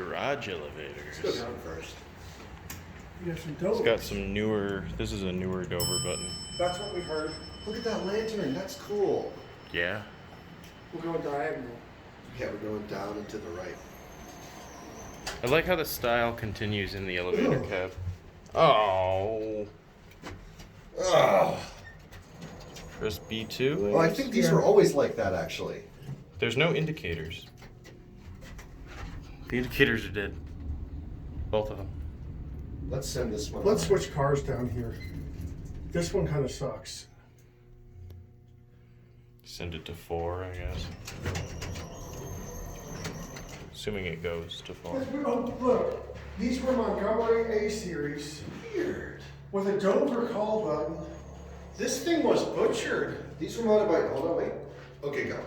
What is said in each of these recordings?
garage elevators. Let's go down first. You have some It's dope. got some newer. This is a newer Dover button. That's what we heard. Look at that lantern. That's cool. Yeah. We're going diagonal. Yeah, we're going down and to the right. I like how the style continues in the elevator cab. Oh. Oh. Press B2. Well, I think these were always like that, actually. There's no indicators. The indicators are dead. Both of them. Let's send this one. Let's switch cars down here. This one kind of sucks. Send it to 4, I guess. Assuming it goes to 4. Oh, look. These were Montgomery A series. Weird. With a Dover call button. This thing was butchered. These were modded by. Hold on, wait. Okay, go.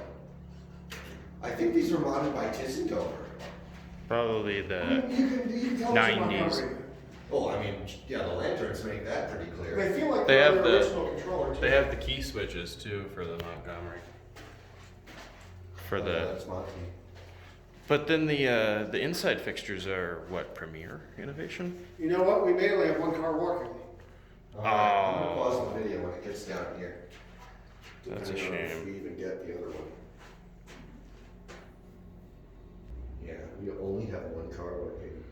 I think these were modded by Dover. Probably You the can tell it's a 90s. Montgomery. Oh, I mean, yeah, the lanterns make that pretty clear. They feel like They they're have the the- original controller too. They have the key switches too for the Montgomery. For Oh, the that's Monty. but then the inside fixtures are what, Premier Innovation? You know what? We may only have one car working. All right, I'm gonna Oh. pause the video when it gets down here. That's a Depending on shame. If we even get the other one. Yeah, we only have one car working.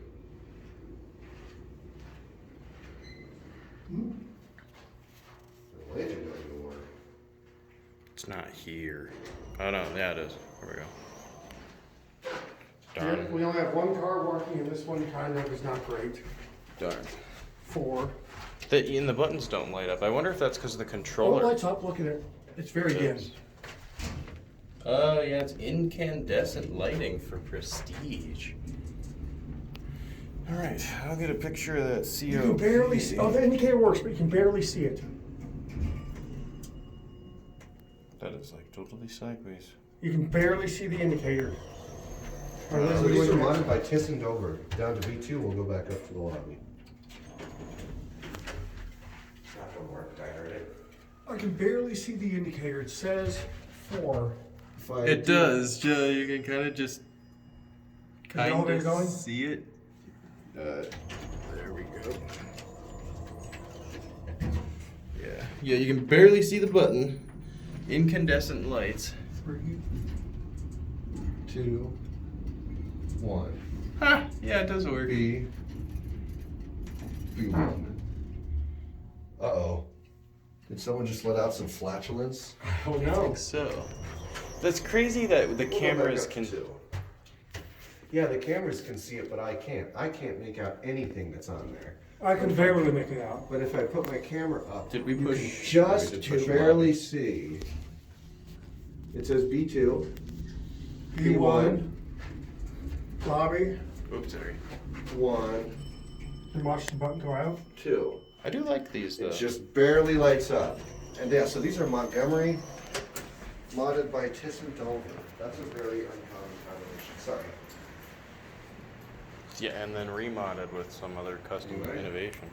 The lantern doesn't even work. It's not here. Oh no, yeah it is. There we go. Yeah, Darn. we only have one car working, and this one kind of is not great. Darn. 4. The buttons don't light up. I wonder if that's because the Oh, it controller. lights up. Look at it. It's very dim. Oh yeah, it's incandescent lighting for prestige. All right, I'll get a picture of that CO. You can barely see. Oh, the indicator works, but you can barely see it. That is like totally sideways. You can barely see the indicator. All right, So let's these do are it. modded by Dover. Down to V2, we'll go back up to the lobby. Not gonna work, darn it. I can barely see the indicator. It says 4. It does, Joe. You can kind of just the elevator going? see it. Uh, There we go. Yeah, you can barely see the button. Incandescent lights. 3. 2, 1. Ha! Yeah, it does work. B1. Uh-oh. Did someone just let out some flatulence? Oh I no. think so. That's crazy that the We'll go cameras back up can. to 2. Yeah, the cameras can see it, but I can't. I can't make out anything that's on there. I can barely make it out. But if I put my camera up, Did we you push? can we just did push barely lobby. see. It says B2. B1. Lobby. Oops, sorry. 1, And watch the button go out. 2. I do like these though. It just barely lights up. And yeah, so these are Montgomery, modded by Dover. That's a very uncommon combination. Sorry. Yeah, and then remodded with some other custom Right. innovation.